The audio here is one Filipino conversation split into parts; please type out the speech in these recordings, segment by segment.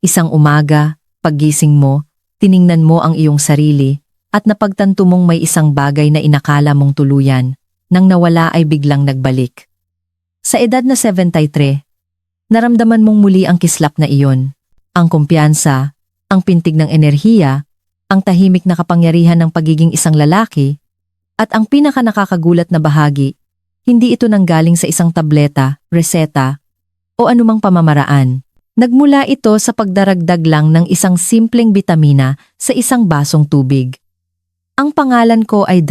Isang umaga, paggising mo, tiningnan mo ang iyong sarili, at napagtanto mong may isang bagay na inakala mong tuluyan, nang nawala ay biglang nagbalik. Sa edad na 73, naramdaman mong muli ang kislap na iyon, ang kumpiyansa, ang pintig ng enerhiya, ang tahimik na kapangyarihan ng pagiging isang lalaki, at ang pinaka nakakagulat na bahagi, hindi ito nanggaling sa isang tableta, reseta, o anumang pamamaraan. Nagmula ito sa pagdaragdag lang ng isang simpleng bitamina sa isang basong tubig. Ang pangalan ko ay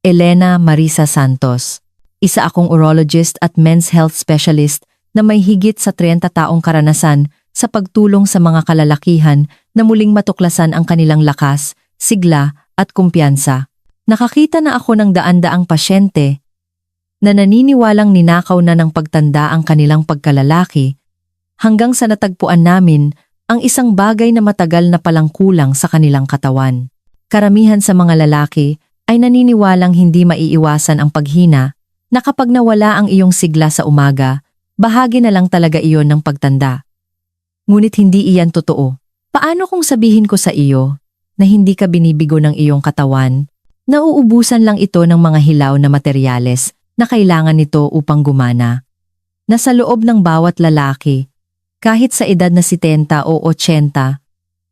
Elena Marisa Santos. Isa akong urologist at men's health specialist na may higit sa 30 taong karanasan sa pagtulong sa mga kalalakihan na muling matuklasan ang kanilang lakas, sigla at kumpiyansa. Nakakita na ako ng daan-daang pasyente na naniniwalang ninakaw na ng pagtanda ang kanilang pagkalalaki hanggang sa natagpuan namin ang isang bagay na matagal na palang kulang sa kanilang katawan. Karamihan sa mga lalaki ay naniniwalang hindi maiiwasan ang paghina na kapag nawala ang iyong sigla sa umaga, bahagi na lang talaga iyon ng pagtanda. Ngunit hindi iyan totoo. Paano kung sabihin ko sa iyo na hindi ka binibigo ng iyong katawan? Nauubusan lang ito ng mga hilaw na materyales na kailangan nito upang gumana. Nasa loob ng bawat lalaki, kahit sa edad na 70 o 80,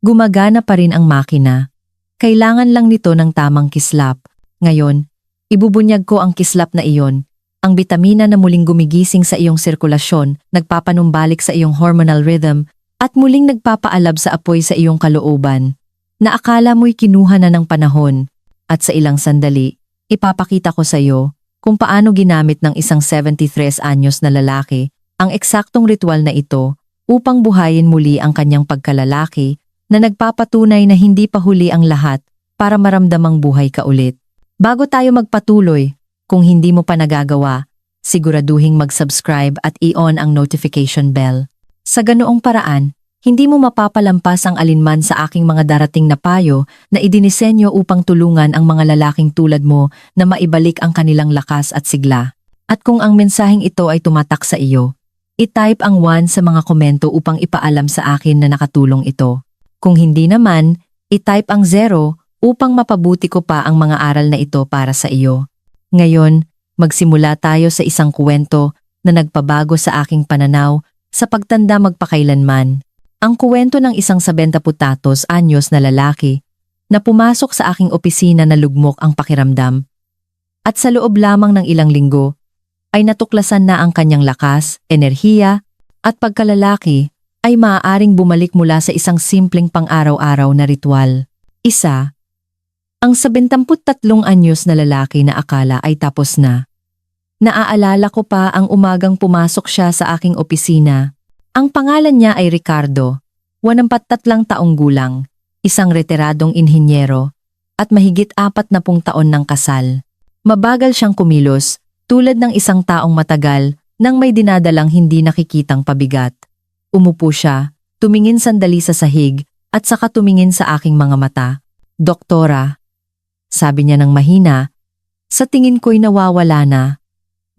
gumagana pa rin ang makina. Kailangan lang nito ng tamang kislap. Ngayon, ibubunyag ko ang kislap na iyon, ang bitamina na muling gumigising sa iyong sirkulasyon, nagpapanumbalik sa iyong hormonal rhythm, at muling nagpapaalab sa apoy sa iyong kalooban, na akala mo'y kinuha na ng panahon, at sa ilang sandali, ipapakita ko sa iyo kung paano ginamit ng isang 73 anyos na lalaki ang eksaktong ritual na ito upang buhayin muli ang kanyang pagkalalaki na nagpapatunay na hindi pa huli ang lahat para maramdamang buhay ka ulit. Bago tayo magpatuloy, kung hindi mo pa nagagawa, siguraduhing mag-subscribe at i-on ang notification bell. Sa ganoong paraan, hindi mo mapapalampas ang alinman sa aking mga darating na payo na idinisenyo upang tulungan ang mga lalaking tulad mo na maibalik ang kanilang lakas at sigla. At kung ang mensaheng ito ay tumatak sa iyo, i-type ang 1 sa mga komento upang ipaalam sa akin na nakatulong ito. Kung hindi naman, i-type ang 0 upang mapabuti ko pa ang mga aral na ito para sa iyo. Ngayon, magsimula tayo sa isang kwento na nagpabago sa aking pananaw sa pagtanda magpakailanman. Ang kwento ng isang 70 anyos na lalaki na pumasok sa aking opisina na lugmok ang pakiramdam. At sa loob lamang ng ilang linggo, ay natuklasan na ang kanyang lakas, enerhiya, at pagkalalaki ay maaaring bumalik mula sa isang simpleng pang-araw-araw na ritual. Isa, ang 73 anyos na lalaki na akala ay tapos na. Naaalala ko pa ang umagang pumasok siya sa aking opisina. Ang pangalan niya ay Ricardo, 83 taong gulang, isang retiradong inhinyero, at mahigit 40 taon ng kasal. Mabagal siyang kumilos, tulad ng isang taong matagal nang may dinadalang hindi nakikitang pabigat. Umupo siya, tumingin sandali sa sahig, at saka tumingin sa aking mga mata. "Doktora," sabi niya ng mahina, "sa tingin ko'y nawawala na.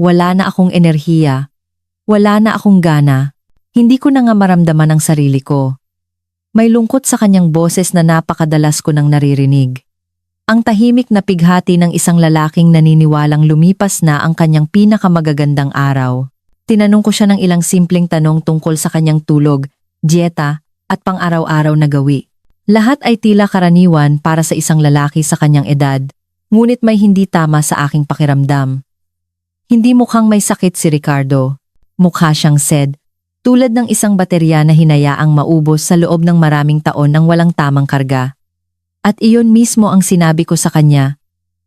Wala na akong enerhiya. Wala na akong gana. Hindi ko na nga maramdaman ang sarili ko." May lungkot sa kanyang boses na napakadalas ko nang naririnig. Ang tahimik na pighati ng isang lalaking naniniwalang lumipas na ang kanyang pinakamagagandang araw. Tinanong ko siya ng ilang simpleng tanong tungkol sa kanyang tulog, dieta, at pang-araw-araw na gawi. Lahat ay tila karaniwan para sa isang lalaki sa kanyang edad, ngunit may hindi tama sa aking pakiramdam. Hindi mukhang may sakit si Ricardo. Mukha siyang sed, tulad ng isang baterya na hinayaang maubos sa loob ng maraming taon ng walang tamang karga. At iyon mismo ang sinabi ko sa kanya.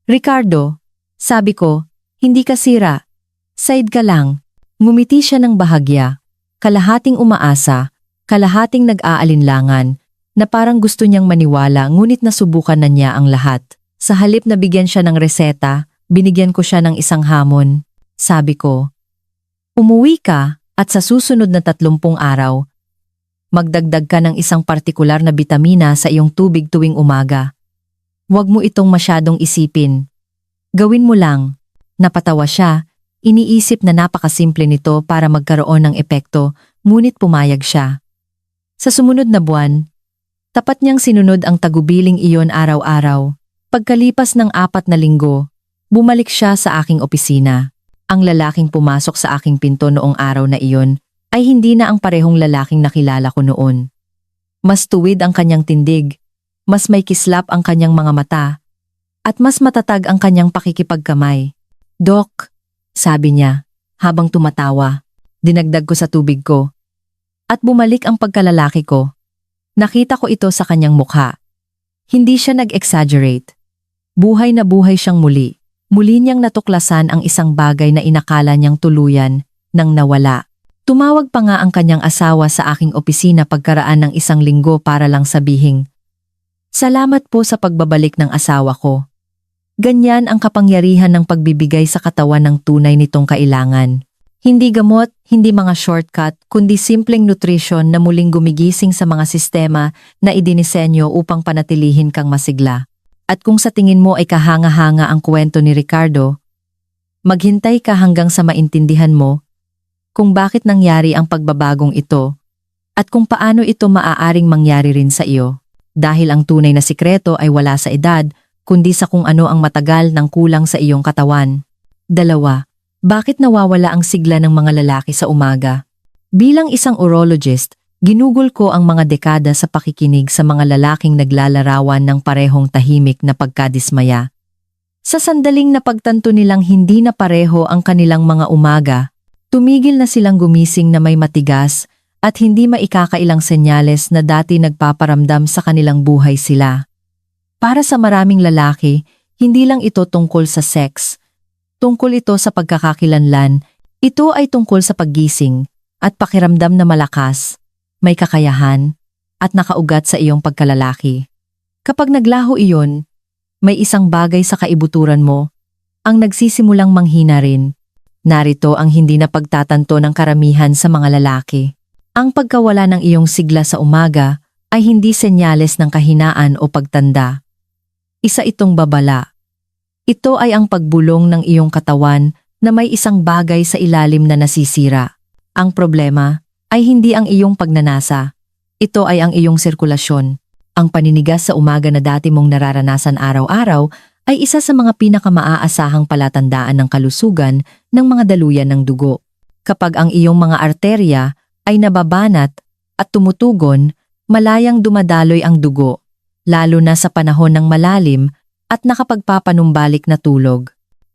"Ricardo," sabi ko, "hindi ka sira. Side ka lang." Ngumiti siya ng bahagya, kalahating umaasa, kalahating nag-aalinlangan, na parang gusto niyang maniwala ngunit nasubukan na niya ang lahat. Sa halip na bigyan siya ng reseta, binigyan ko siya ng isang hamon. Sabi ko, "Umuwi ka at sa susunod na 30 araw, magdagdag ka ng isang partikular na bitamina sa iyong tubig tuwing umaga. Huwag mo itong masyadong isipin. Gawin mo lang." Napatawa siya, iniisip na napakasimple nito para magkaroon ng epekto, ngunit pumayag siya. Sa sumunod na buwan, tapat niyang sinunod ang tagubiling iyon araw-araw. Pagkalipas ng 4 na linggo, bumalik siya sa aking opisina. Ang lalaking pumasok sa aking pinto noong araw na iyon ay hindi na ang parehong lalaking nakilala ko noon. Mas tuwid ang kanyang tindig, mas may kislap ang kanyang mga mata, at mas matatag ang kanyang pakikipagkamay. "Doc," sabi niya, habang tumatawa. Dinagdag ko sa tubig ko. At bumalik ang pagkalalaki ko. Nakita ko ito sa kanyang mukha. Hindi siya nag-exaggerate. Buhay na buhay siyang muli. Muli niyang natuklasan ang isang bagay na inakala niyang tuluyan nang nawala. Tumawag pa nga ang kanyang asawa sa aking opisina pagkaraan ng 1 linggo para lang sabihing, "Salamat po sa pagbabalik ng asawa ko." Ganyan ang kapangyarihan ng pagbibigay sa katawan ng tunay nitong kailangan. Hindi gamot, hindi mga shortcut, kundi simpleng nutrition na muling gumigising sa mga sistema na idinisenyo upang panatilihin kang masigla. At kung sa tingin mo ay kahanga-hanga ang kwento ni Ricardo, maghintay ka hanggang sa maintindihan mo kung bakit nangyari ang pagbabagong ito at kung paano ito maaaring mangyari rin sa iyo. Dahil ang tunay na sikreto ay wala sa edad, kundi sa kung ano ang matagal ng kulang sa iyong katawan. 2. Bakit nawawala ang sigla ng mga lalaki sa umaga? Bilang isang urologist, ginugol ko ang mga dekada sa pakikinig sa mga lalaking naglalarawan ng parehong tahimik na pagkadismaya. Sa sandaling napagtanto nilang hindi na pareho ang kanilang mga umaga, tumigil na silang gumising na may matigas at hindi maikakailang senyales na dati nagpaparamdam sa kanilang buhay sila. Para sa maraming lalaki, hindi lang ito tungkol sa sex. Tungkol ito sa pagkakakilanlan, ito ay tungkol sa paggising at pakiramdam na malakas, may kakayahan, at nakaugat sa iyong pagkalalaki. Kapag naglaho iyon, may isang bagay sa kaibuturan mo, ang nagsisimulang manghina rin. Narito ang hindi na pagtatanto ng karamihan sa mga lalaki. Ang pagkawala ng iyong sigla sa umaga ay hindi senyales ng kahinaan o pagtanda. Isa itong babala. Ito ay ang pagbulong ng iyong katawan na may isang bagay sa ilalim na nasisira. Ang problema ay hindi ang iyong pagnanasa. Ito ay ang iyong sirkulasyon. Ang paninigas sa umaga na dati mong nararanasan araw-araw ay isa sa mga pinakamaaasahang palatandaan ng kalusugan ng mga daluyan ng dugo. Kapag ang iyong mga arterya ay nababanat at tumutugon, malayang dumadaloy ang dugo, lalo na sa panahon ng malalim at nakapagpapanumbalik na tulog.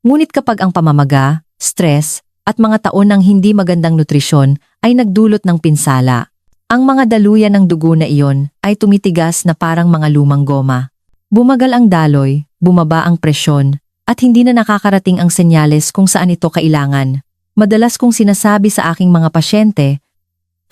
Ngunit kapag ang pamamaga, stress, at mga taon ng hindi magandang nutrisyon ay nagdulot ng pinsala, ang mga daluyan ng dugo na iyon ay tumitigas na parang mga lumang goma. Bumagal ang daloy, bumaba ang presyon, at hindi na nakakarating ang senyales kung saan ito kailangan. Madalas kong sinasabi sa aking mga pasyente,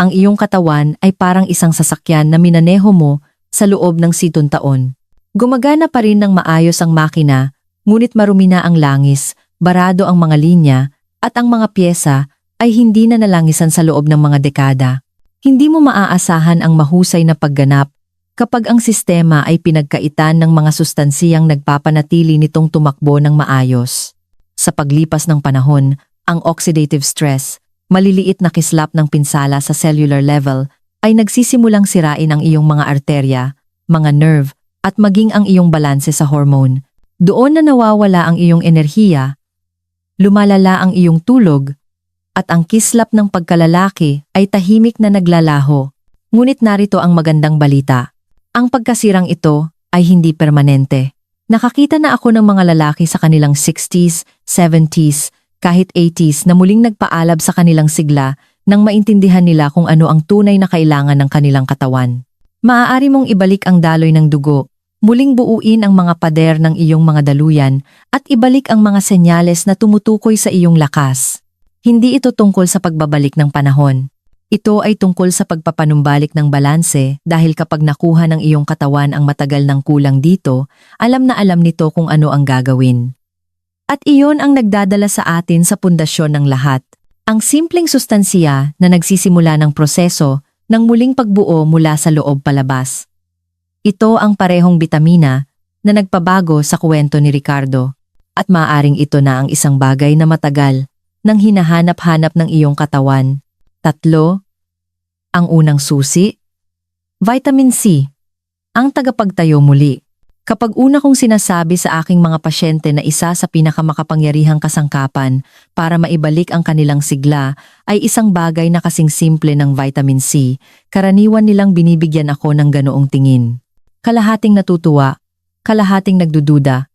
ang iyong katawan ay parang isang sasakyan na minaneho mo sa loob ng 7 taon. Gumagana pa rin ng maayos ang makina, ngunit marumi na ang langis, barado ang mga linya, at ang mga pyesa ay hindi na nalangisan sa loob ng mga dekada. Hindi mo maaasahan ang mahusay na pagganap kapag ang sistema ay pinagkaitan ng mga sustansiyang nagpapanatili nitong tumakbo ng maayos. Sa paglipas ng panahon, ang oxidative stress, maliliit na kislap ng pinsala sa cellular level, ay nagsisimulang sirain ang iyong mga arterya, mga nerve, at maging ang iyong balanse sa hormone. Doon na nawawala ang iyong enerhiya, lumalala ang iyong tulog, at ang kislap ng pagkalalaki ay tahimik na naglalaho. Ngunit narito ang magandang balita. Ang pagkasirang ito ay hindi permanente. Nakakita na ako ng mga lalaki sa kanilang 60s, 70s, kahit 80s na muling nagpaalab sa kanilang sigla nang maintindihan nila kung ano ang tunay na kailangan ng kanilang katawan. Maaari mong ibalik ang daloy ng dugo, muling buuin ang mga pader ng iyong mga daluyan, at ibalik ang mga senyales na tumutukoy sa iyong lakas. Hindi ito tungkol sa pagbabalik ng panahon. Ito ay tungkol sa pagpapanumbalik ng balanse dahil kapag nakuha ng iyong katawan ang matagal ng kulang dito, alam na alam nito kung ano ang gagawin. At iyon ang nagdadala sa atin sa pundasyon ng lahat. Ang simpleng sustansiya na nagsisimula ng proseso ng muling pagbuo mula sa loob palabas. Ito ang parehong bitamina na nagpabago sa kwento ni Ricardo, at maaaring ito na ang isang bagay na matagal nang hinahanap-hanap ng iyong katawan. 3. Ang unang susi, Vitamin C, ang tagapagtayo muli. Kapag una kong sinasabi sa aking mga pasyente na isa sa pinakamakapangyarihang kasangkapan para maibalik ang kanilang sigla ay isang bagay na kasing simple ng vitamin C, karaniwan nilang binibigyan ako ng ganoong tingin. Kalahating natutuwa, kalahating nagdududa.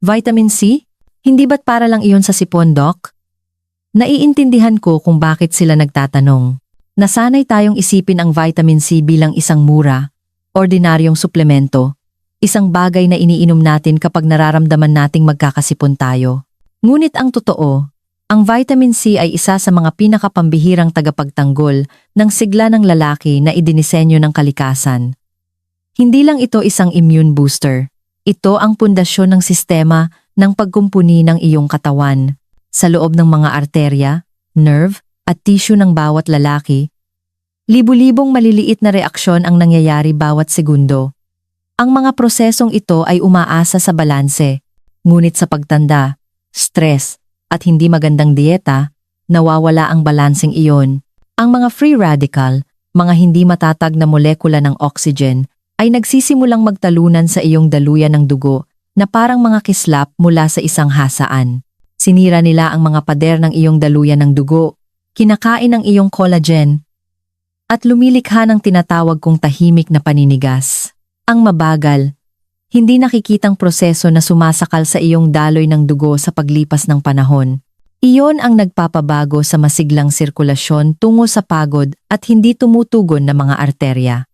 Vitamin C? Hindi ba't para lang iyon sa sipon, Doc? Naiintindihan ko kung bakit sila nagtatanong. Nasanay tayong isipin ang vitamin C bilang isang mura, ordinaryong suplemento. Isang bagay na iniinom natin kapag nararamdaman nating magkakasipon tayo. Ngunit ang totoo, ang vitamin C ay isa sa mga pinakapambihirang tagapagtanggol ng sigla ng lalaki na idinisenyo ng kalikasan. Hindi lang ito isang immune booster. Ito ang pundasyon ng sistema ng pagkumpuni ng iyong katawan. Sa loob ng mga arterya, nerve, at tissue ng bawat lalaki, libu-libong maliliit na reaksyon ang nangyayari bawat segundo. Ang mga prosesong ito ay umaasa sa balanse, ngunit sa pagtanda, stress, at hindi magandang dieta, nawawala ang balanseng iyon. Ang mga free radical, mga hindi matatag na molekula ng oxygen, ay nagsisimulang magtalunan sa iyong daluyan ng dugo na parang mga kislap mula sa isang hasaan. Sinira nila ang mga pader ng iyong daluyan ng dugo, kinakain ang iyong collagen, at lumilikha ng tinatawag kong tahimik na paninigas. Ang mabagal, hindi nakikitang proseso na sumasakal sa iyong daloy ng dugo sa paglipas ng panahon. Iyon ang nagpapabago sa masiglang sirkulasyon tungo sa pagod at hindi tumutugon na mga arterya.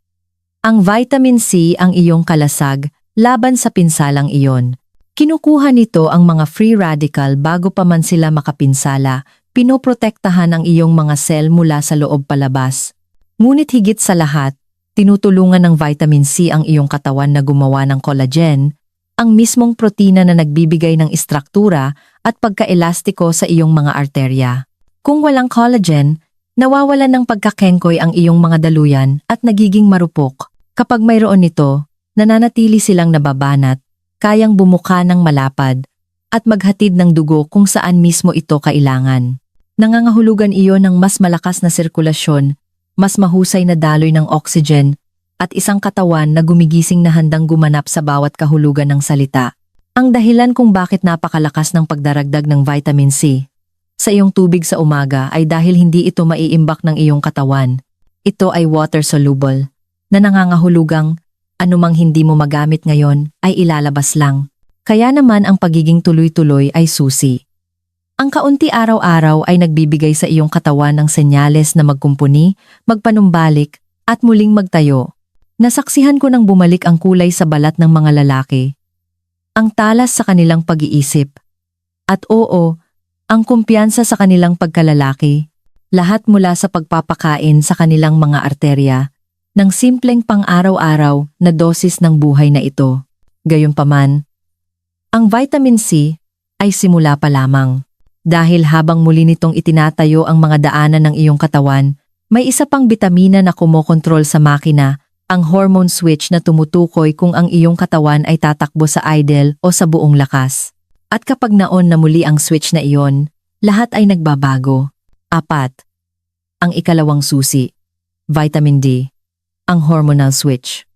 Ang vitamin C ang iyong kalasag laban sa pinsalang iyon. Kinukuha nito ang mga free radical bago pa man sila makapinsala, pinoprotektahan ang iyong mga sel mula sa loob palabas. Ngunit higit sa lahat, tinutulungan ng vitamin C ang iyong katawan na gumawa ng collagen, ang mismong protina na nagbibigay ng istruktura at pagkaelastiko sa iyong mga arterya. Kung walang collagen, nawawalan ng pagkakengkoy ang iyong mga daluyan at nagiging marupok. Kapag mayroon nito, nananatili silang nababanat, kayang bumuka ng malapad, at maghatid ng dugo kung saan mismo ito kailangan. Nangangahulugan iyon ng mas malakas na sirkulasyon, mas mahusay na daloy ng oxygen, at isang katawan na gumigising na handang gumanap sa bawat kahulugan ng salita. Ang dahilan kung bakit napakalakas ng pagdaragdag ng vitamin C sa iyong tubig sa umaga ay dahil hindi ito maiimbak ng iyong katawan. Ito ay water-soluble, na nangangahulugang anumang hindi mo magamit ngayon ay ilalabas lang. Kaya naman ang pagiging tuloy-tuloy ay susi. Ang kaunti araw-araw ay nagbibigay sa iyong katawan ng senyales na magkumpuni, magpanumbalik, at muling magtayo. Nasaksihan ko nang bumalik ang kulay sa balat ng mga lalaki. Ang talas sa kanilang pag-iisip. At oo, ang kumpiyansa sa kanilang pagkalalaki. Lahat mula sa pagpapakain sa kanilang mga arterya, ng simpleng pang-araw-araw na dosis ng buhay na ito. Gayunpaman, ang vitamin C ay simula pa lamang. Dahil habang muli nitong itinatayo ang mga daanan ng iyong katawan, may isa pang bitamina na kumokontrol sa makina, ang hormone switch na tumutukoy kung ang iyong katawan ay tatakbo sa idle o sa buong lakas. At kapag naon na muli ang switch na iyon, lahat ay nagbabago. 4. Ang ikalawang susi, vitamin D, ang hormonal switch.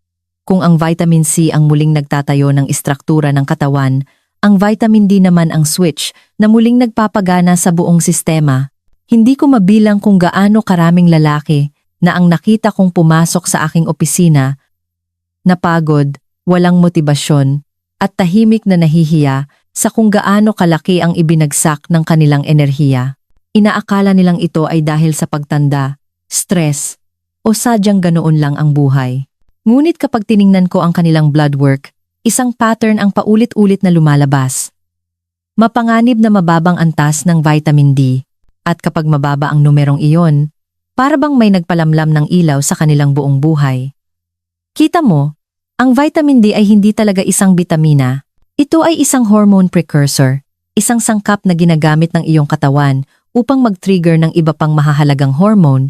Kung ang vitamin C ang muling nagtatayo ng istruktura ng katawan, ang vitamin D naman ang switch na muling nagpapagana sa buong sistema. Hindi ko mabilang kung gaano karaming lalaki na ang nakita kong pumasok sa aking opisina, napagod, walang motibasyon, at tahimik na nahihiya sa kung gaano kalaki ang ibinagsak ng kanilang enerhiya. Inaakala nilang ito ay dahil sa pagtanda, stress, o sadyang ganoon lang ang buhay. Ngunit kapag tiningnan ko ang kanilang blood work, isang pattern ang paulit-ulit na lumalabas. Mapanganib na mababang antas ng vitamin D, at kapag mababa ang numerong iyon, para bang may nagpalamlam ng ilaw sa kanilang buong buhay. Kita mo, ang vitamin D ay hindi talaga isang bitamina. Ito ay isang hormone precursor, isang sangkap na ginagamit ng iyong katawan upang mag-trigger ng iba pang mahahalagang hormone,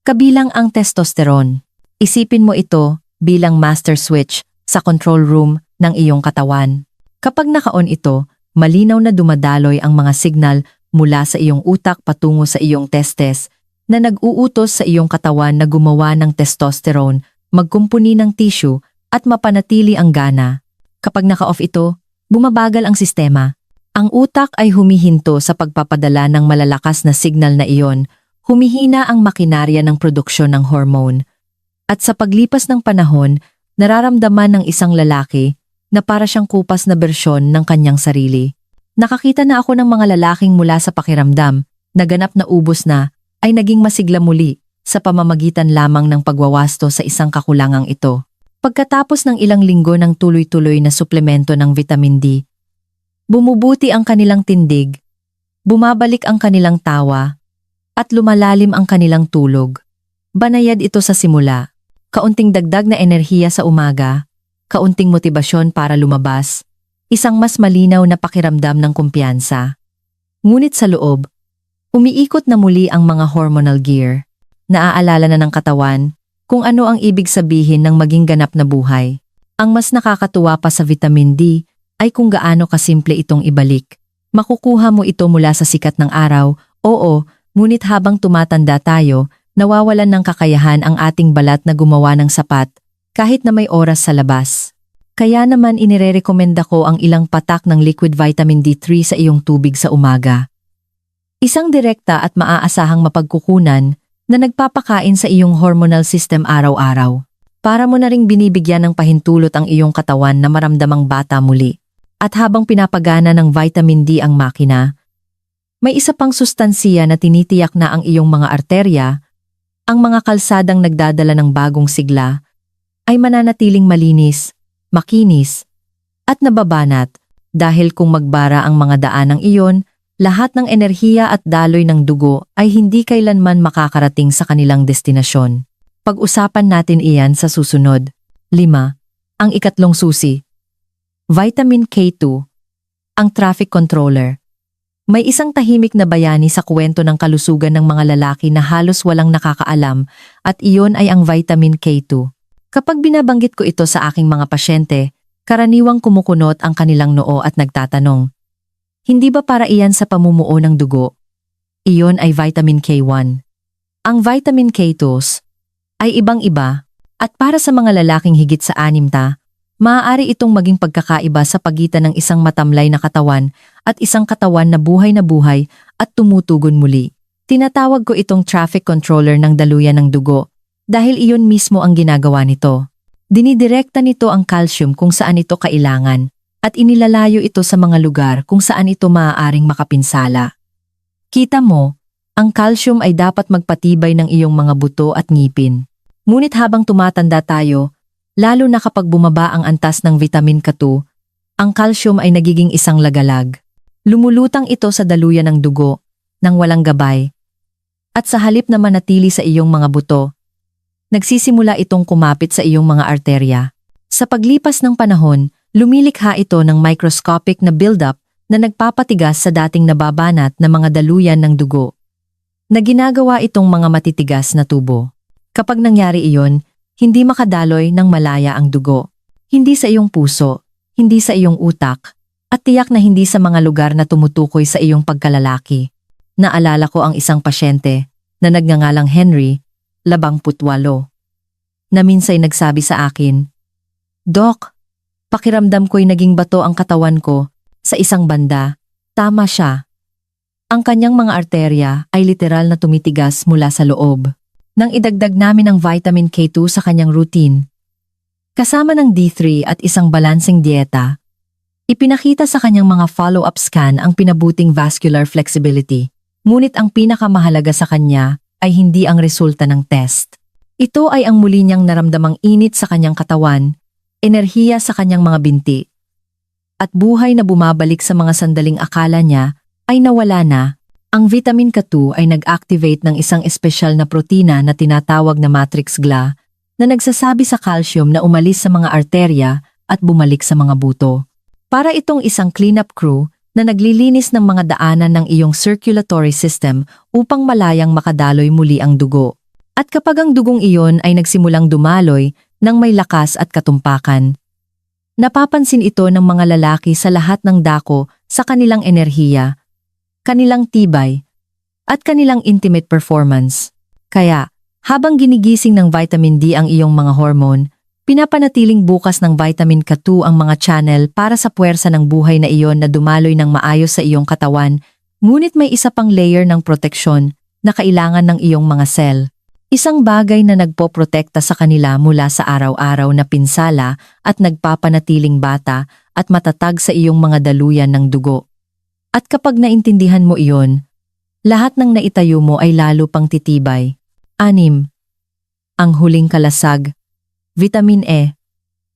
kabilang ang testosterone. Isipin mo ito bilang master switch sa control room ng iyong katawan. Kapag naka-on ito, malinaw na dumadaloy ang mga signal mula sa iyong utak patungo sa iyong testes na nag-uutos sa iyong katawan na gumawa ng testosterone magkumpuni ng tissue, at mapanatili ang gana. Kapag naka-off ito, bumabagal ang sistema. Ang utak ay humihinto sa pagpapadala ng malalakas na signal na iyon, humihina ang makinarya ng produksyon ng hormone. At sa paglipas ng panahon, nararamdaman ng isang lalaki na para siyang kupas na bersyon ng kanyang sarili. Nakakita na ako ng mga lalaking mula sa pakiramdam na ganap na ubos na ay naging masigla muli sa pamamagitan lamang ng pagwawasto sa isang kakulangang ito. Pagkatapos ng ilang linggo ng tuloy-tuloy na suplemento ng vitamin D, bumubuti ang kanilang tindig, bumabalik ang kanilang tawa, at lumalalim ang kanilang tulog. Banayad ito sa simula, kaunting dagdag na enerhiya sa umaga, kaunting motibasyon para lumabas, isang mas malinaw na pakiramdam ng kumpiyansa. Ngunit sa loob, umiikot na muli ang mga hormonal gear. Naaalala na ng katawan kung ano ang ibig sabihin ng maging ganap na buhay. Ang mas nakakatuwa pa sa vitamin D ay kung gaano kasimple itong ibalik. Makukuha mo ito mula sa sikat ng araw, oo, ngunit habang tumatanda tayo, nawawalan ng kakayahan ang ating balat na gumawa ng sapat, kahit na may oras sa labas. Kaya naman inirerekomenda ko ang ilang patak ng liquid vitamin D3 sa iyong tubig sa umaga. Isang direkta at maaasahang mapagkukunan na nagpapakain sa iyong hormonal system araw-araw. Para mo na ring binibigyan ng pahintulot ang iyong katawan na maramdamang bata muli. At habang pinapagana ng vitamin D ang makina, may isa pang sustansiya na tinitiyak na ang iyong mga arterya, ang mga kalsadang nagdadala ng bagong sigla, ay mananatiling malinis, makinis, at nababanat dahil kung magbara ang mga daanang iyon, lahat ng enerhiya at daloy ng dugo ay hindi kailanman makakarating sa kanilang destinasyon. Pag-usapan natin iyan sa susunod. 5. Ang ikatlong susi. Vitamin K2. Ang traffic controller. May isang tahimik na bayani sa kwento ng kalusugan ng mga lalaki na halos walang nakakaalam at iyon ay ang vitamin K2. Kapag binabanggit ko ito sa aking mga pasyente, karaniwang kumukunot ang kanilang noo at nagtatanong, hindi ba para iyan sa pamumuo ng dugo? Iyon ay vitamin K1. Ang vitamin K2 ay ibang-iba at para sa mga lalaking higit sa 6, maaari itong maging pagkakaiba sa pagitan ng isang matamlay na katawan at isang katawan na buhay at tumutugon muli. Tinatawag ko itong traffic controller ng daluyan ng dugo dahil iyon mismo ang ginagawa nito. Dinidirekta nito ang calcium kung saan ito kailangan at inilalayo ito sa mga lugar kung saan ito maaaring makapinsala. Kita mo, ang calcium ay dapat magpatibay ng iyong mga buto at ngipin. Ngunit habang tumatanda tayo, lalo na kapag bumaba ang antas ng vitamin K2, ang calcium ay nagiging isang lagalag. Lumulutang ito sa daluyan ng dugo, nang walang gabay. At sa halip na manatili sa iyong mga buto, nagsisimula itong kumapit sa iyong mga arterya. Sa paglipas ng panahon, lumilikha ito ng microscopic na buildup na nagpapatigas sa dating nababanat na mga daluyan ng dugo, na ginagawa itong mga matitigas na tubo. Kapag nangyari iyon, hindi makadaloy ng malaya ang dugo. Hindi sa iyong puso, hindi sa iyong utak, at tiyak na hindi sa mga lugar na tumutukoy sa iyong pagkalalaki. Naalala ko ang isang pasyente na nagngangalang Henry, 28, na minsay nagsabi sa akin, "Doc, pakiramdam ko'y naging bato ang katawan ko sa isang banda." Tama siya. Ang kanyang mga arterya ay literal na tumitigas mula sa loob. Nang idagdag namin ang vitamin K2 sa kanyang routine, kasama ng D3 at isang balanseng dieta, ipinakita sa kanyang mga follow-up scan ang pinabuting vascular flexibility. Ngunit ang pinakamahalaga sa kanya ay hindi ang resulta ng test. Ito ay ang muli niyang naramdamang init sa kanyang katawan, enerhiya sa kanyang mga binti, at buhay na bumabalik sa mga sandaling akala niya ay nawala na. Ang vitamin K2 ay nag-activate ng isang espesyal na protina na tinatawag na matrix GLA na nagsasabi sa calcium na umalis sa mga arterya at bumalik sa mga buto. Para itong isang cleanup crew na naglilinis ng mga daanan ng iyong circulatory system upang malayang makadaloy muli ang dugo. At kapag ang dugong iyon ay nagsimulang dumaloy ng may lakas at katumpakan, napapansin ito ng mga lalaki sa lahat ng dako sa kanilang enerhiya, kanilang tibay, at kanilang intimate performance. Kaya, Habang ginigising ng vitamin D ang iyong mga hormone, pinapanatiling bukas ng vitamin K2 ang mga channel para sa puwersa ng buhay na iyon na dumaloy ng maayos sa iyong katawan, ngunit may isa pang layer ng proteksyon na kailangan ng iyong mga cell. Isang bagay na nagpoprotekta sa kanila mula sa araw-araw na pinsala at nagpapanatiling bata at matatag sa iyong mga daluyan ng dugo. At kapag naintindihan mo iyon, lahat ng naitayo mo ay lalo pang titibay. 6. Ang huling kalasag. Vitamin E,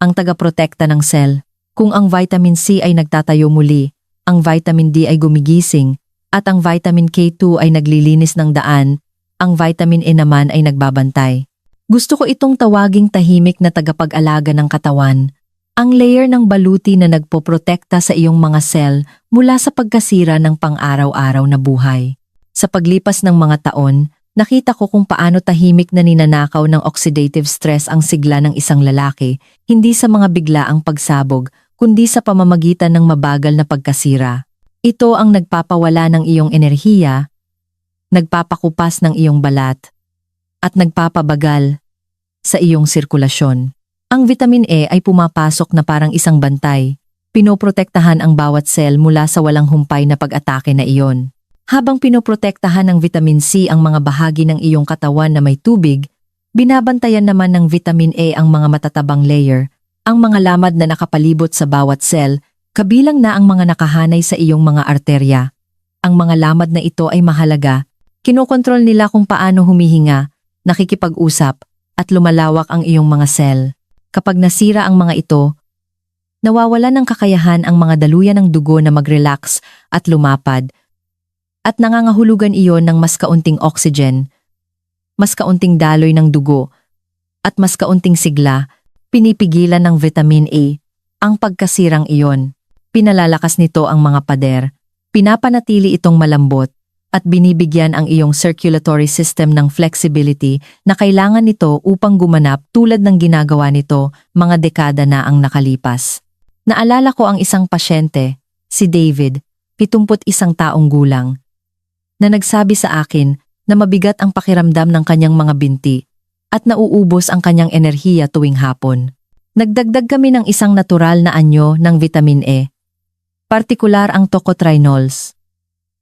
ang tagaprotekta ng cell. Kung ang vitamin C ay nagtatayo muli, ang vitamin D ay gumigising, at ang vitamin K2 ay naglilinis ng daan, ang vitamin E naman ay nagbabantay. Gusto ko itong tawaging tahimik na tagapag-alaga ng katawan. Ang layer ng baluti na nagpoprotekta sa iyong mga cell mula sa pagkasira ng pang-araw-araw na buhay. Sa paglipas ng mga taon, nakita ko kung paano tahimik na ninanakaw ng oxidative stress ang sigla ng isang lalaki, hindi sa mga biglaang pagsabog, kundi sa pamamagitan ng mabagal na pagkasira. Ito ang nagpapawala ng iyong enerhiya, nagpapakupas ng iyong balat, at nagpapabagal sa iyong sirkulasyon. Ang vitamin E ay pumapasok na parang isang bantay, pinoprotektahan ang bawat cell mula sa walang humpay na pag-atake na iyon. Habang pinoprotektahan ng vitamin C ang mga bahagi ng iyong katawan na may tubig, binabantayan naman ng vitamin E ang mga matatabang layer, ang mga lamad na nakapalibot sa bawat cell, kabilang na ang mga nakahanay sa iyong mga arterya. Ang mga lamad na ito ay mahalaga. Kinokontrol nila kung paano humihinga, nakikipag-usap, at lumalawak ang iyong mga cell. Kapag nasira ang mga ito, nawawala ng kakayahan ang mga daluyan ng dugo na mag-relax at lumapad, at nangangahulugan iyon ng mas kaunting oxygen, mas kaunting daloy ng dugo, at mas kaunting sigla, pinipigilan ng vitamin A ang pagkasirang iyon. Pinalalakas nito ang mga pader, pinapanatili itong malambot, at binibigyan ang iyong circulatory system ng flexibility na kailangan nito upang gumanap tulad ng ginagawa nito mga dekada na ang nakalipas. Naalala ko ang isang pasyente, si David, 71 taong gulang, na nagsabi sa akin na mabigat ang pakiramdam ng kanyang mga binti at nauubos ang kanyang enerhiya tuwing hapon. Nagdagdag kami ng isang natural na anyo ng vitamin E, partikular ang tocotrienols,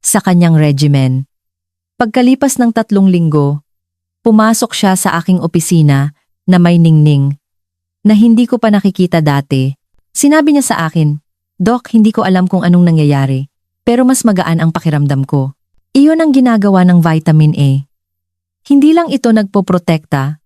sa kanyang regimen. Pagkalipas ng 3 linggo, pumasok siya sa aking opisina na may ningning na hindi ko pa nakikita dati. Sinabi niya sa akin, "Doc, hindi ko alam kung anong nangyayari, pero mas magaan ang pakiramdam ko." Iyon ang ginagawa ng vitamin A. Hindi lang ito nagpoprotekta,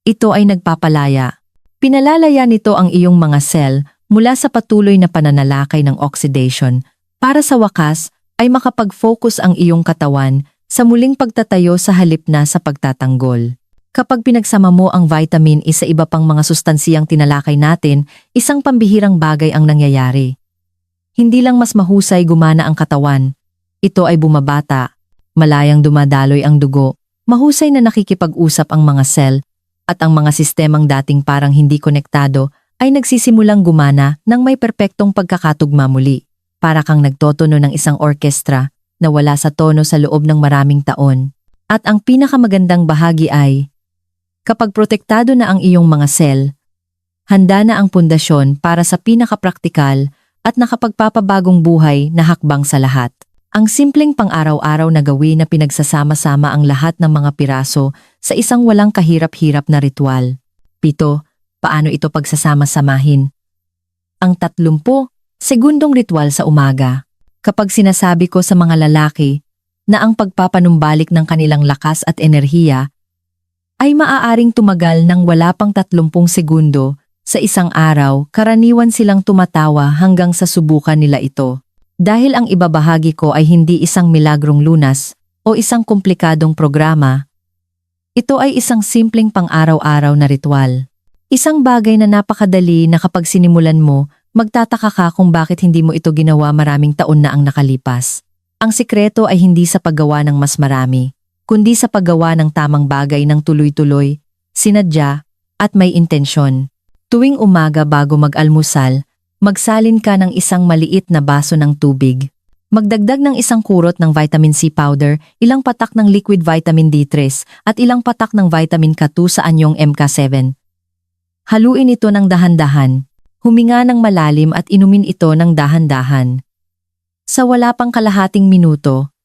ito ay nagpapalaya. Pinalalaya nito ang iyong mga cell mula sa patuloy na pananalakay ng oxidation para sa wakas ay makapag-focus ang iyong katawan sa muling pagtatayo sa halip na sa pagtatanggol. Kapag pinagsama mo ang vitamin E sa iba pang mga sustansiyang tinalakay natin, isang pambihirang bagay ang nangyayari. Hindi lang mas mahusay gumana ang katawan, ito ay bumabata, malayang dumadaloy ang dugo, mahusay na nakikipag-usap ang mga cell, at ang mga sistemang dating parang hindi konektado ay nagsisimulang gumana ng may perpektong pagkakatugma muli. Para kang nagtotono ng isang orkestra na wala sa tono sa loob ng maraming taon. At ang pinakamagandang bahagi ay, kapag protektado na ang iyong mga cell, handa na ang pundasyon para sa pinakapraktikal at nakapagpapabagong buhay na hakbang sa lahat. Ang simpleng pang-araw-araw na gawin na pinagsasama-sama ang lahat ng mga piraso sa isang walang kahirap-hirap na ritual. 7. Paano ito pagsasama-samahin? Ang 30 segundong ritual sa umaga. Kapag sinasabi ko sa mga lalaki na ang pagpapanumbalik ng kanilang lakas at enerhiya ay maaaring tumagal ng wala pang 30 segundo sa isang araw, karaniwan silang tumatawa hanggang sa subukan nila ito. Dahil ang ibabahagi ko ay hindi isang milagrong lunas o isang komplikadong programa, ito ay isang simpleng pang-araw-araw na ritual. Isang bagay na napakadali na kapag sinimulan mo, magtataka ka kung bakit hindi mo ito ginawa maraming taon na ang nakalipas. Ang sikreto ay hindi sa paggawa ng mas marami, kundi sa paggawa ng tamang bagay ng tuloy-tuloy, sinadya, at may intensyon. Tuwing umaga bago mag-almusal, magsalin ka ng isang maliit na baso ng tubig. Magdagdag ng isang kurot ng vitamin C powder, ilang patak ng liquid vitamin D3 at ilang patak ng vitamin K2 sa anyong MK7. Haluin ito ng dahan-dahan. Huminga ng malalim at inumin ito ng dahan-dahan. Sa wala pang kalahating minuto,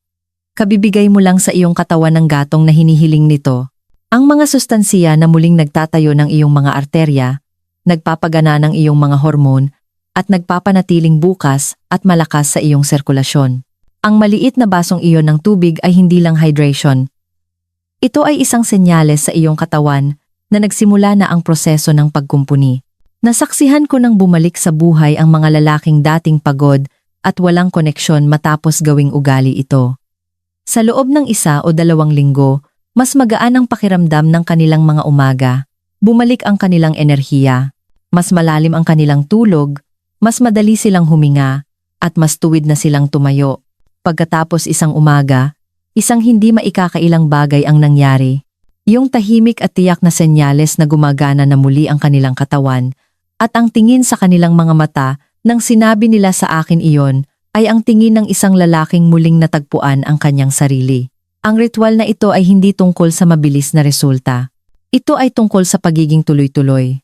kabibigay mo lang sa iyong katawan ng gatong na hinihiling nito. Ang mga sustansiya na muling nagtatayo ng iyong mga arterya, nagpapagana ng iyong mga hormone, at nagpapanatiling bukas at malakas sa iyong sirkulasyon. Ang maliit na basong iyon ng tubig ay hindi lang hydration. Ito ay isang senyales sa iyong katawan na nagsimula na ang proseso ng pagkumpuni. Nasaksihan ko nang bumalik sa buhay ang mga lalaking dating pagod at walang koneksyon matapos gawing ugali ito. Sa loob ng 1 o 2 linggo, mas magaan ang pakiramdam ng kanilang mga umaga. Bumalik ang kanilang enerhiya. Mas malalim ang kanilang tulog, mas madali silang huminga, at mas tuwid na silang tumayo. Pagkatapos isang umaga, isang hindi maikakailang bagay ang nangyari. Yung tahimik at tiyak na senyales na gumagana na muli ang kanilang katawan, at ang tingin sa kanilang mga mata nang sinabi nila sa akin iyon, ay ang tingin ng isang lalaking muling natagpuan ang kanyang sarili. Ang ritual na ito ay hindi tungkol sa mabilis na resulta. Ito ay tungkol sa pagiging tuloy-tuloy.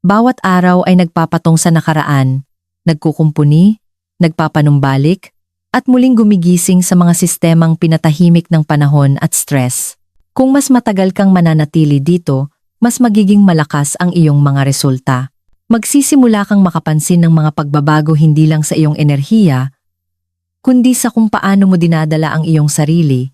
Bawat araw ay nagpapatong sa nakaraan, nagkukumpuni, nagpapanumbalik, at muling gumigising sa mga sistemang pinatahimik ng panahon at stress. Kung mas matagal kang mananatili dito, mas magiging malakas ang iyong mga resulta. Magsisimula kang makapansin ng mga pagbabago hindi lang sa iyong enerhiya, kundi sa kung paano mo dinadala ang iyong sarili,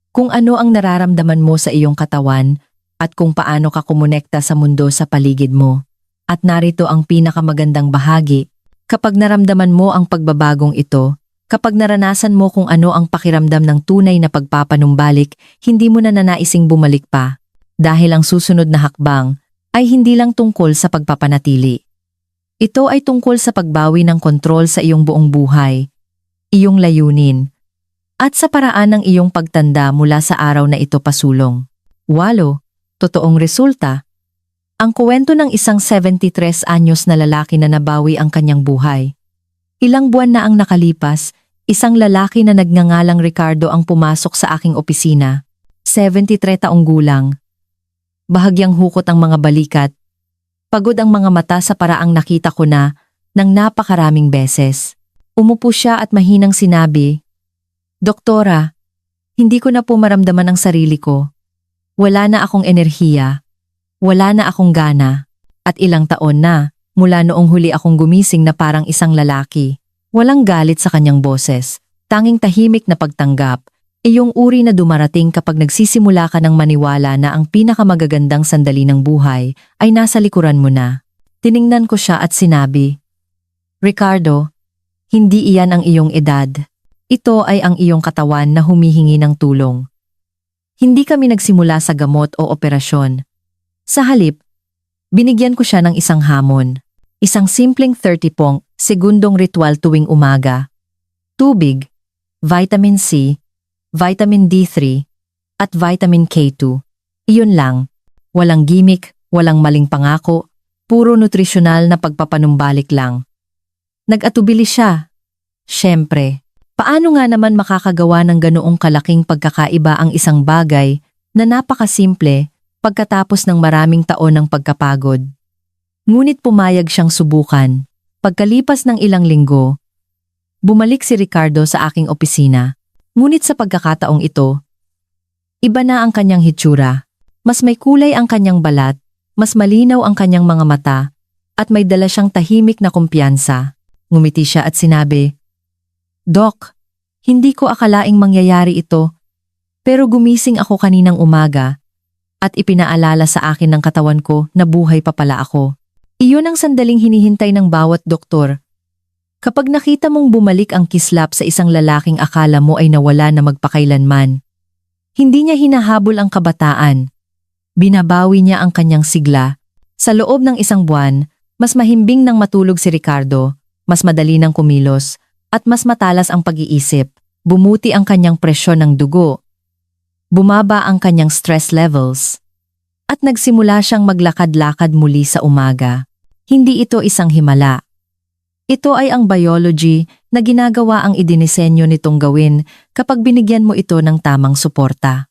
kung ano ang nararamdaman mo sa iyong katawan, at kung paano ka kumonekta sa mundo sa paligid mo. At narito ang pinakamagandang bahagi, kapag naramdaman mo ang pagbabagong ito, kapag naranasan mo kung ano ang pakiramdam ng tunay na pagpapanumbalik, hindi mo na nanaising bumalik pa. Dahil ang susunod na hakbang ay hindi lang tungkol sa pagpapanatili. Ito ay tungkol sa pagbawi ng kontrol sa iyong buong buhay, iyong layunin, at sa paraan ng iyong pagtanda mula sa araw na ito pasulong. 8. Totoong resulta. Ang kwento ng isang 73 anyos na lalaki na nabawi ang kanyang buhay. Ilang buwan na ang nakalipas, isang lalaki na nagngangalang Ricardo ang pumasok sa aking opisina. 73 taong gulang. Bahagyang hukot ang mga balikat. Pagod ang mga mata sa paraang nakita ko na ng napakaraming beses. Umupo siya at mahinang sinabi, "Doktora, hindi ko na po maramdaman ang sarili ko. Wala na akong enerhiya. Wala na akong gana, at ilang taon na, mula noong huli akong gumising na parang isang lalaki. Walang galit sa kanyang boses, tanging tahimik na pagtanggap, iyong uri na dumarating kapag nagsisimula ka ng maniwala na ang pinakamagagandang sandali ng buhay ay nasa likuran mo na. Tiningnan ko siya at sinabi, "Ricardo, hindi iyan ang iyong edad. Ito ay ang iyong katawan na humihingi ng tulong." Hindi kami nagsimula sa gamot o operasyon. Sa halip, binigyan ko siya ng isang hamon. Isang simpleng 30 segundong ritual tuwing umaga. Tubig, vitamin C, vitamin D3, at vitamin K2. Iyon lang. Walang gimmick, walang maling pangako, puro nutrisyonal na pagpapanumbalik lang. Nag-atubili siya. Siyempre, paano nga naman makakagawa ng ganoong kalaking pagkakaiba ang isang bagay na napakasimple pagkatapos ng maraming taon ng pagkapagod? Ngunit pumayag siyang subukan. Pagkalipas ng ilang linggo, bumalik si Ricardo sa aking opisina. Ngunit sa pagkakataong ito, iba na ang kanyang hitsura. Mas may kulay ang kanyang balat, mas malinaw ang kanyang mga mata, at may dala siyang tahimik na kumpiyansa. Ngumiti siya at sinabi, "Doc, hindi ko akalaing mangyayari ito, pero gumising ako kaninang umaga, at ipinaalala sa akin ng katawan ko na buhay pa pala ako." Iyon ang sandaling hinihintay ng bawat doktor. Kapag nakita mong bumalik ang kislap sa isang lalaking akala mo ay nawala na magpakailanman, hindi niya hinahabol ang kabataan. Binabawi niya ang kanyang sigla. Sa loob ng isang buwan, mas mahimbing nang matulog si Ricardo, mas madali nang kumilos, at mas matalas ang pag-iisip. Bumuti ang kanyang presyon ng dugo. Bumaba ang kanyang stress levels. At nagsimula siyang maglakad-lakad muli sa umaga. Hindi ito isang himala. Ito ay ang biology na ginagawa ang idinisenyo nitong gawin kapag binigyan mo ito ng tamang suporta.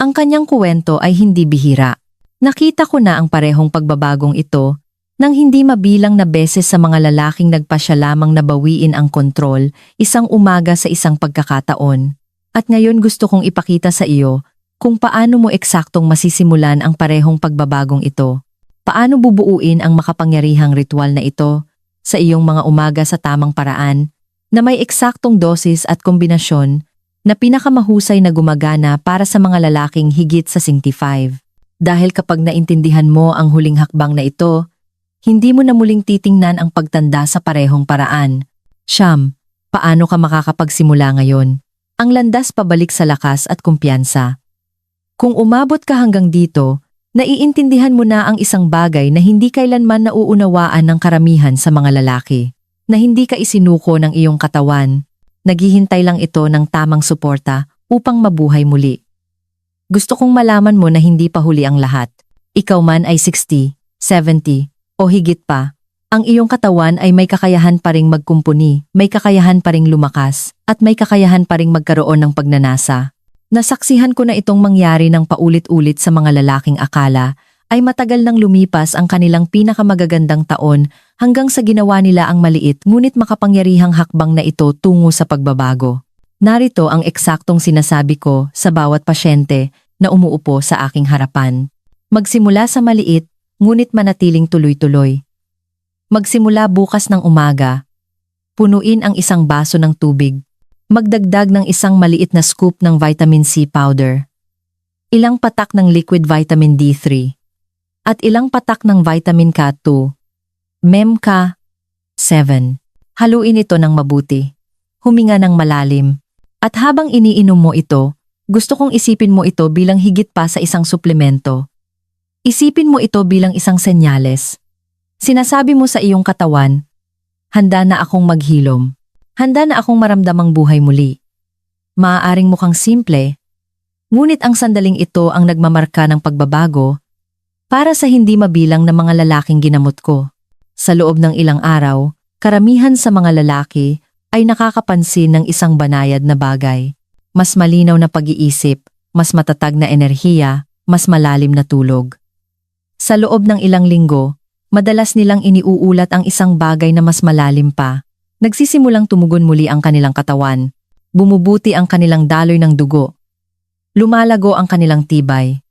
Ang kanyang kuwento ay hindi bihira. Nakita ko na ang parehong pagbabagong ito nang hindi mabilang na beses sa mga lalaking nagpasya lamang na bawiin ang kontrol isang umaga sa isang pagkakataon. At ngayon gusto kong ipakita sa iyo kung paano mo eksaktong masisimulan ang parehong pagbabagong ito. Paano bubuuin ang makapangyarihang ritual na ito sa iyong mga umaga sa tamang paraan na may eksaktong dosis at kombinasyon na pinakamahusay na gumagana para sa mga lalaking higit sa 65. Dahil kapag naintindihan mo ang huling hakbang na ito, hindi mo na muling titingnan ang pagtanda sa parehong paraan. Siyam, paano ka makakapagsimula ngayon? Ang landas pabalik sa lakas at kumpiyansa. Kung umabot ka hanggang dito, naiintindihan mo na ang isang bagay na hindi kailanman nauunawaan ng karamihan sa mga lalaki. Na hindi ka isinuko ng iyong katawan. Naghihintay lang ito ng tamang suporta upang mabuhay muli. Gusto kong malaman mo na hindi pa huli ang lahat. Ikaw man ay 60, 70, o higit pa. Ang iyong katawan ay may kakayahan pa ring magkumpuni, may kakayahan pa ring lumakas, at may kakayahan pa ring magkaroon ng pagnanasa. Nasaksihan ko na itong mangyari ng paulit-ulit sa mga lalaking akala ay matagal nang lumipas ang kanilang pinakamagagandang taon hanggang sa ginawa nila ang maliit ngunit makapangyarihang hakbang na ito tungo sa pagbabago. Narito ang eksaktong sinasabi ko sa bawat pasyente na umuupo sa aking harapan. Magsimula sa maliit ngunit manatiling tuloy-tuloy. Magsimula bukas ng umaga. Punuin ang isang baso ng tubig. Magdagdag ng isang maliit na scoop ng vitamin C powder. Ilang patak ng liquid vitamin D3. At ilang patak ng vitamin K2. Mem-K 7. Haluin ito ng mabuti. Huminga ng malalim. At habang iniinom mo ito, gusto kong isipin mo ito bilang higit pa sa isang suplemento. Isipin mo ito bilang isang senyales. Sinasabi mo sa iyong katawan, handa na akong maghilom. Handa na akong maramdamang buhay muli. Maaaring mukhang simple, ngunit ang sandaling ito ang nagmamarka ng pagbabago para sa hindi mabilang na mga lalaking ginamot ko. Sa loob ng ilang araw, karamihan sa mga lalaki ay nakakapansin ng isang banayad na bagay. Mas malinaw na pag-iisip, mas matatag na enerhiya, mas malalim na tulog. Sa loob ng ilang linggo, madalas nilang iniuulat ang isang bagay na mas malalim pa. Nagsisimulang tumugon muli ang kanilang katawan. Bumubuti ang kanilang daloy ng dugo. Lumalago ang kanilang tibay.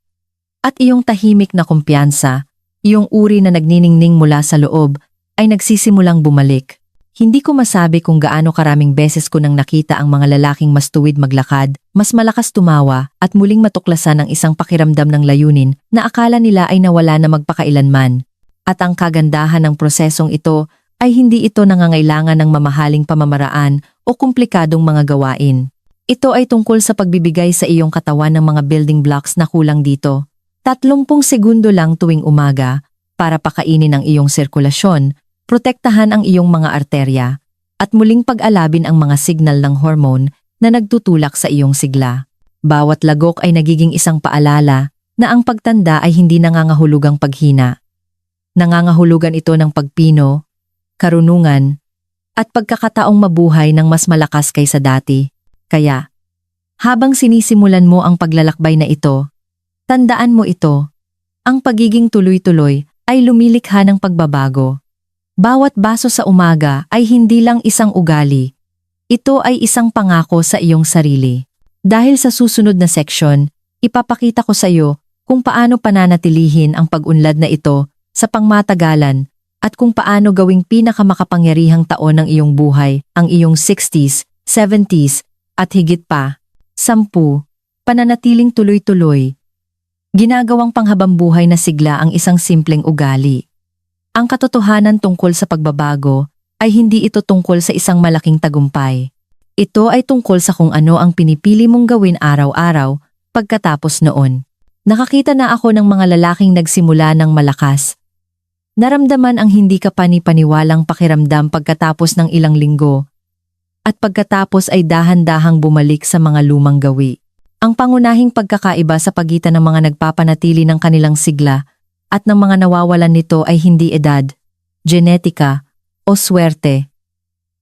At iyong tahimik na kumpiyansa, iyong uri na nagniningning mula sa loob, ay nagsisimulang bumalik. Hindi ko masabi kung gaano karaming beses ko nang nakita ang mga lalaking mas tuwid maglakad, mas malakas tumawa, at muling matuklasan ang isang pakiramdam ng layunin na akala nila ay nawala na magpakailanman. At ang kagandahan ng prosesong ito ay hindi ito nangangailangan ng mamahaling pamamaraan o komplikadong mga gawain. Ito ay tungkol sa pagbibigay sa iyong katawan ng mga building blocks na kulang dito. 30 segundo lang tuwing umaga para pakainin ang iyong sirkulasyon, protektahan ang iyong mga arterya, at muling pag-alabin ang mga signal ng hormone na nagtutulak sa iyong sigla. Bawat lagok ay nagiging isang paalala na ang pagtanda ay hindi nangangahulugang paghina. Nangangahulugan ito ng pagpino, karunungan, at pagkakataong mabuhay ng mas malakas kaysa dati. Kaya, habang sinisimulan mo ang paglalakbay na ito, tandaan mo ito, ang pagiging tuloy-tuloy ay lumilikha ng pagbabago. Bawat baso sa umaga ay hindi lang isang ugali. Ito ay isang pangako sa iyong sarili. Dahil sa susunod na seksyon, ipapakita ko sa iyo kung paano pananatilihin ang pag-unlad na ito sa pangmatagalan at kung paano gawing pinakamakapangyarihang taon ng iyong buhay ang iyong 60s, 70s at higit pa. 10. Pananatiling tuloy-tuloy. Ginagawang panghabambuhay na sigla ang isang simpleng ugali. Ang katotohanan tungkol sa pagbabago ay hindi ito tungkol sa isang malaking tagumpay. Ito ay tungkol sa kung ano ang pinipili mong gawin araw-araw pagkatapos noon. Nakakita na ako ng mga lalaking nagsimula ng malakas. Naramdaman ang hindi kapani-paniwalang pakiramdam pagkatapos ng ilang linggo. At pagkatapos ay dahan-dahang bumalik sa mga lumang gawi. Ang pangunahing pagkakaiba sa pagitan ng mga nagpapanatili ng kanilang sigla at ng mga nawawalan nito ay hindi edad, genetika, o swerte,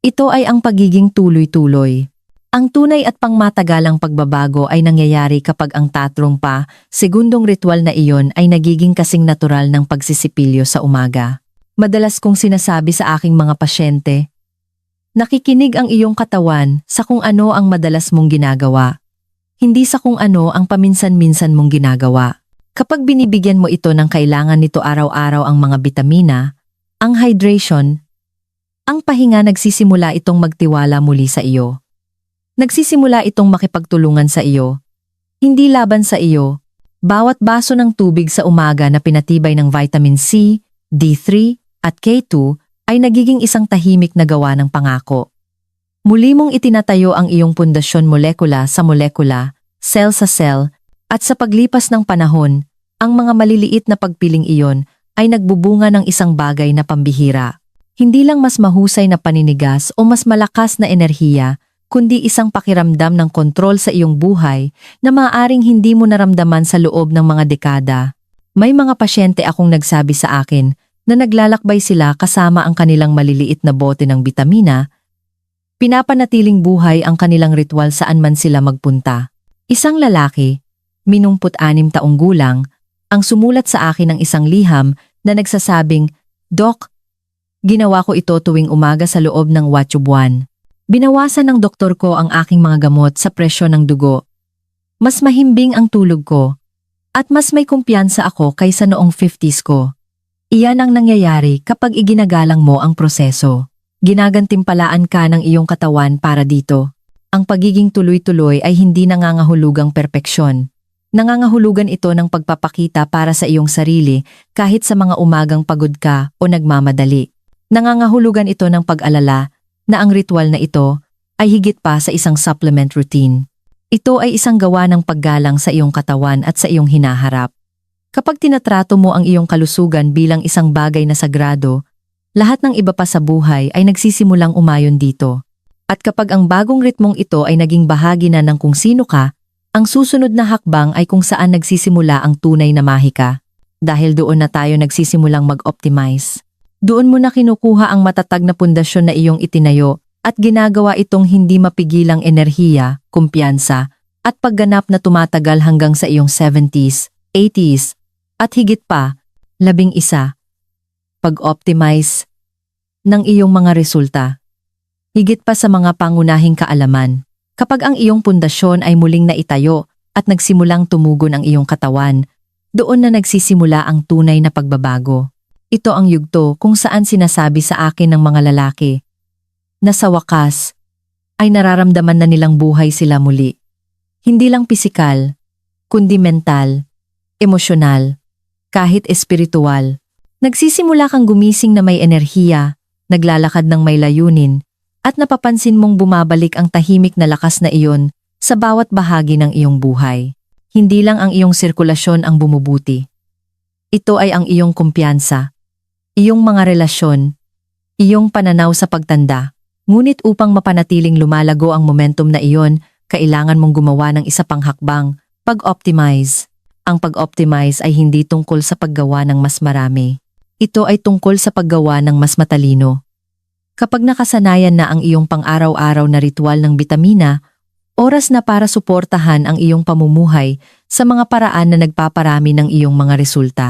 Ito ay ang pagiging tuloy-tuloy. Ang tunay at pangmatagalang pagbabago ay nangyayari kapag ang tatlong segundong ritual na iyon ay nagiging kasing natural ng pagsisipilyo sa umaga. Madalas kong sinasabi sa aking mga pasyente, nakikinig ang iyong katawan sa kung ano ang madalas mong ginagawa, hindi sa kung ano ang paminsan-minsan mong ginagawa. Kapag binibigyan mo ito ng kailangan nito araw-araw ang mga bitamina, ang hydration, ang pahinga nagsisimula itong magtiwala muli sa iyo. Nagsisimula itong makipagtulungan sa iyo. Hindi laban sa iyo. Bawat baso ng tubig sa umaga na pinatibay ng vitamin C, D3 at K2 ay nagiging isang tahimik na gawa ng pangako. Muli mong itinatayo ang iyong pundasyon molekula sa molekula, cell sa cell, at sa paglipas ng panahon, ang mga maliliit na pagpiling iyon ay nagbubunga ng isang bagay na pambihira. Hindi lang mas mahusay na paninigas o mas malakas na enerhiya, kundi isang pakiramdam ng kontrol sa iyong buhay na maaaring hindi mo naramdaman sa loob ng mga dekada. May mga pasyente akong nagsabi sa akin na naglalakbay sila kasama ang kanilang maliliit na bote ng bitamina, pinapanatiling buhay ang kanilang ritual saan man sila magpunta. Isang lalaki, 56 taong gulang, ang sumulat sa akin ng isang liham na nagsasabing, "Doc, ginawa ko ito tuwing umaga sa loob ng 8 buwan. Binawasan ng doktor ko ang aking mga gamot sa presyo ng dugo. Mas mahimbing ang tulog ko. At mas may kumpiyansa ako kaysa noong 50s ko." Iyan ang nangyayari kapag iginagalang mo ang proseso. Ginagantimpalaan ka ng iyong katawan para dito. Ang pagiging tuloy-tuloy ay hindi nangangahulugang perpeksyon. Nangangahulugan ito ng pagpapakita para sa iyong sarili kahit sa mga umagang pagod ka o nagmamadali. Nangangahulugan ito ng pag-alala na ang ritual na ito ay higit pa sa isang supplement routine. Ito ay isang gawa ng paggalang sa iyong katawan at sa iyong hinaharap. Kapag tinatrato mo ang iyong kalusugan bilang isang bagay na sagrado, lahat ng iba pa sa buhay ay nagsisimulang umayon dito. At kapag ang bagong ritmong ito ay naging bahagi na ng kung sino ka, ang susunod na hakbang ay kung saan nagsisimula ang tunay na mahika. Dahil doon na tayo nagsisimulang mag-optimize. Doon mo na kinukuha ang matatag na pundasyon na iyong itinayo at ginagawa itong hindi mapigilang enerhiya, kumpiyansa, at pagganap na tumatagal hanggang sa iyong 70s, 80s, at higit pa, 11. Pag-optimize ng iyong mga resulta. Higit pa sa mga pangunahing kaalaman, kapag ang iyong pundasyon ay muling naitayo at nagsimulang tumugon ang iyong katawan, doon na nagsisimula ang tunay na pagbabago. Ito ang yugto kung saan sinasabi sa akin ng mga lalaki na sa wakas ay nararamdaman na nilang buhay sila muli. Hindi lang pisikal, kundi mental, emosyonal, kahit espiritual. Nagsisimula kang gumising na may enerhiya, naglalakad ng may layunin, at napapansin mong bumabalik ang tahimik na lakas na iyon sa bawat bahagi ng iyong buhay. Hindi lang ang iyong sirkulasyon ang bumubuti. Ito ay ang iyong kumpiyansa, iyong mga relasyon, iyong pananaw sa pagtanda. Ngunit upang mapanatiling lumalago ang momentum na iyon, kailangan mong gumawa ng isa pang hakbang, pag-optimize. Ang pag-optimize ay hindi tungkol sa paggawa ng mas marami. Ito ay tungkol sa paggawa ng mas matalino. Kapag nakasanayan na ang iyong pang-araw-araw na ritual ng bitamina, oras na para suportahan ang iyong pamumuhay sa mga paraan na nagpaparami ng iyong mga resulta.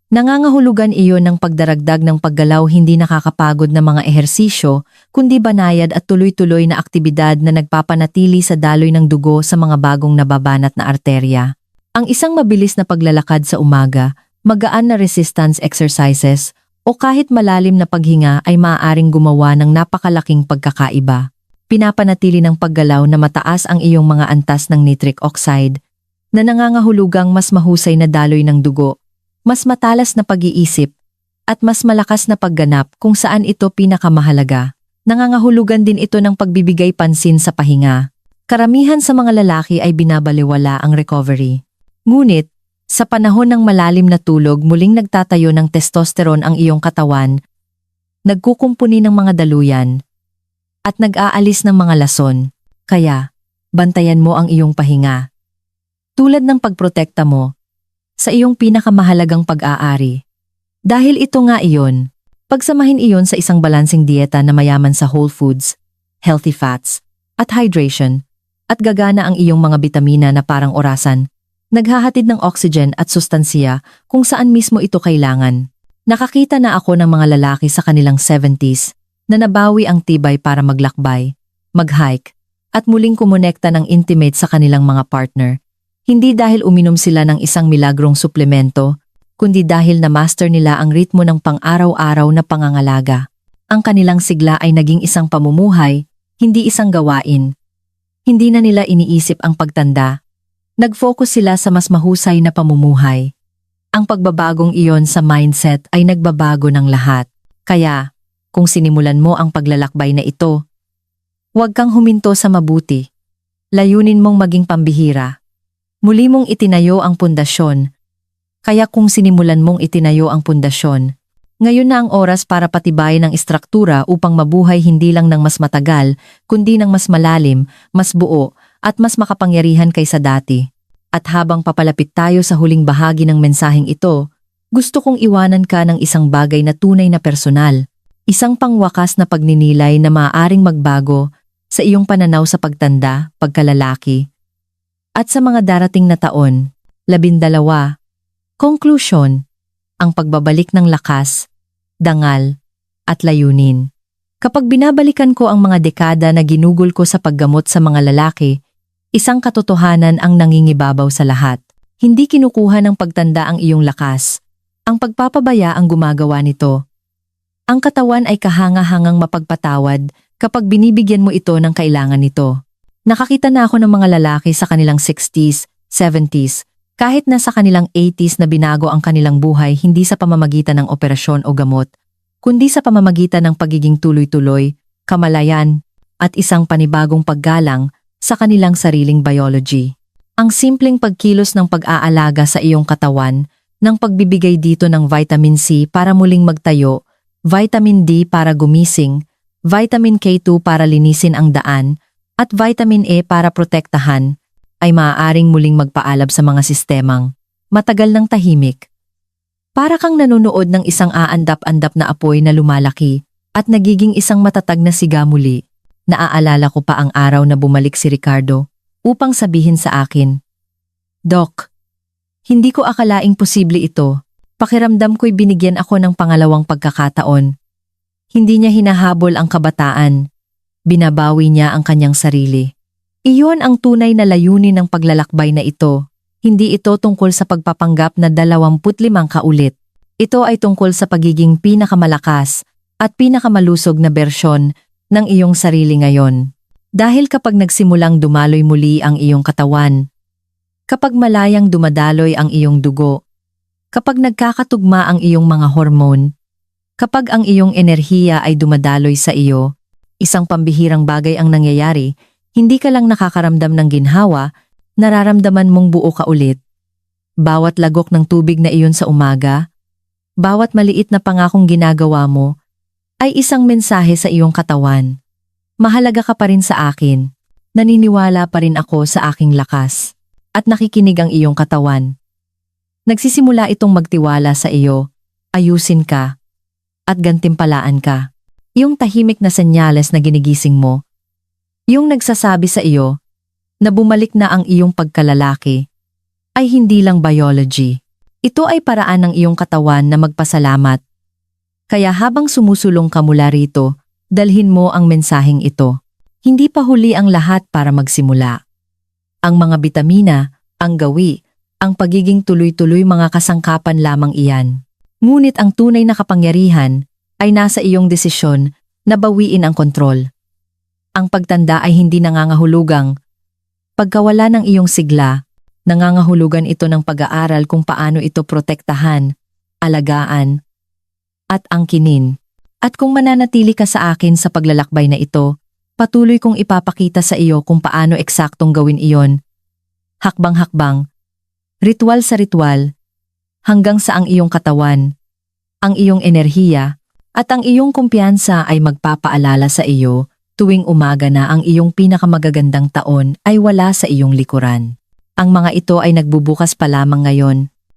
Nangangahulugan iyon ng pagdaragdag ng paggalaw, hindi nakakapagod na mga ehersisyo, kundi banayad at tuloy-tuloy na aktibidad na nagpapanatili sa daloy ng dugo sa mga bagong nababanat na arterya. Ang isang mabilis na paglalakad sa umaga, magaan na resistance exercises, o kahit malalim na paghinga ay maaaring gumawa ng napakalaking pagkakaiba. Pinapanatili ng paggalaw na mataas ang iyong mga antas ng nitric oxide, na nangangahulugang mas mahusay na daloy ng dugo, mas matalas na pag-iisip, at mas malakas na pagganap kung saan ito pinakamahalaga. Nangangahulugan din ito ng pagbibigay pansin sa pahinga. Karamihan sa mga lalaki ay binabaliwala ang recovery. Ngunit, sa panahon ng malalim na tulog, muling nagtatayo ng testosterone ang iyong katawan, nagkukumpuni ng mga daluyan, at nag-aalis ng mga lason. Kaya, bantayan mo ang iyong pahinga. Tulad ng pagprotekta mo sa iyong pinakamahalagang pag-aari. Dahil ito nga iyon, Pagsamahin iyon sa isang balansing dieta na mayaman sa whole foods, healthy fats, at hydration, at gagana ang iyong mga bitamina na parang orasan, naghahatid ng oxygen at sustansiya kung saan mismo ito kailangan. Nakakita na ako ng mga lalaki sa kanilang 70s na nabawi ang tibay para maglakbay, mag-hike, at muling kumonekta ng intimate sa kanilang mga partner. Hindi dahil uminom sila ng isang milagrong suplemento, kundi dahil na-master nila ang ritmo ng pang-araw-araw na pangangalaga. Ang kanilang sigla ay naging isang pamumuhay, hindi isang gawain. Hindi na nila iniisip ang pagtanda. Nag-focus sila sa mas mahusay na pamumuhay. Ang pagbabagong iyon sa mindset ay nagbabago ng lahat. Kaya, kung sinimulan mo ang paglalakbay na ito, huwag kang huminto sa mabuti. Layunin mong maging pambihira. Muli mong itinayo ang pundasyon. Kaya kung sinimulan mong itinayo ang pundasyon, ngayon na ang oras para patibayin ang istruktura upang mabuhay hindi lang ng mas matagal, kundi ng mas malalim, mas buo, at mas makapangyarihan kaysa dati. At habang papalapit tayo sa huling bahagi ng mensaheng ito, gusto kong iwanan ka ng isang bagay na tunay na personal. Isang pangwakas na pagninilay na maaaring magbago sa iyong pananaw sa pagtanda, pagkalalaki, at sa mga darating na taon. 12. Conclusion. Ang pagbabalik ng lakas, dangal, at layunin. Kapag binabalikan ko ang mga dekada na ginugol ko sa paggamot sa mga lalaki, isang katotohanan ang nangingibabaw sa lahat. Hindi kinukuha ng pagtanda ang iyong lakas. Ang pagpapabaya ang gumagawa nito. Ang katawan ay kahanga-hangang mapagpatawad kapag binibigyan mo ito ng kailangan nito. Nakakita na ako ng mga lalaki sa kanilang 60s, 70s, kahit na sa kanilang 80s na binago ang kanilang buhay hindi sa pamamagitan ng operasyon o gamot, kundi sa pamamagitan ng pagiging tuloy-tuloy, kamalayan, at isang panibagong paggalang sa kanilang sariling biology. Ang simpleng pagkilos ng pag-aalaga sa iyong katawan, ng pagbibigay dito ng vitamin C para muling magtayo, vitamin D para gumising, vitamin K2 para linisin ang daan, at vitamin E para protektahan, ay maaaring muling magpaalab sa mga sistemang matagal ng tahimik. Para kang nanonood ng isang aandap-andap na apoy na lumalaki at nagiging isang matatag na siga muli. Naaalala ko pa ang araw na bumalik si Ricardo upang sabihin sa akin, "Doc, hindi ko akalaing posible ito. Pakiramdam ko'y binigyan ako ng pangalawang pagkakataon." Hindi niya hinahabol ang kabataan. Binabawi niya ang kanyang sarili. Iyon ang tunay na layunin ng paglalakbay na ito. Hindi ito tungkol sa pagpapanggap na 25 kaulit. Ito ay tungkol sa pagiging pinakamalakas at pinakamalusog na bersyon ng iyong sarili ngayon. Dahil kapag nagsimulang dumaloy muli ang iyong katawan, kapag malayang dumadaloy ang iyong dugo, kapag nagkakatugma ang iyong mga hormone, kapag ang iyong enerhiya ay dumadaloy sa iyo, isang pambihirang bagay ang nangyayari, hindi ka lang nakakaramdam ng ginhawa, nararamdaman mong buo ka ulit. Bawat lagok ng tubig na iyon sa umaga, bawat maliit na pangakong ginagawa mo, ay isang mensahe sa iyong katawan. Mahalaga ka pa rin sa akin. Naniniwala pa rin ako sa aking lakas. At nakikinig ang iyong katawan. Nagsisimula itong magtiwala sa iyo, ayusin ka, at gantimpalaan ka. Yung tahimik na senyales na ginigising mo. Yung nagsasabi sa iyo na bumalik na ang iyong pagkalalaki, ay hindi lang biology. Ito ay paraan ng iyong katawan na magpasalamat. Kaya habang sumusulong ka mula rito, dalhin mo ang mensaheng ito. Hindi pa huli ang lahat para magsimula. Ang mga bitamina, ang gawi, ang pagiging tuloy-tuloy mga kasangkapan lamang iyan. Ngunit ang tunay na kapangyarihan ay nasa iyong desisyon na bawiin ang kontrol. Ang pagtanda ay hindi nangangahulugang pagkawala ng iyong sigla, nangangahulugan ito ng pag-aaral kung paano ito protektahan, alagaan, at angkinin. At kung mananatili ka sa akin sa paglalakbay na ito, patuloy kong ipapakita sa iyo kung paano eksaktong gawin iyon. Hakbang-hakbang, ritual sa ritual, hanggang sa ang iyong katawan, ang iyong enerhiya, at ang iyong kumpiyansa ay magpapaalala sa iyo tuwing umaga na ang iyong pinakamagagandang taon ay wala sa iyong likuran. Ang mga ito ay nagbubukas pa lamang ngayon.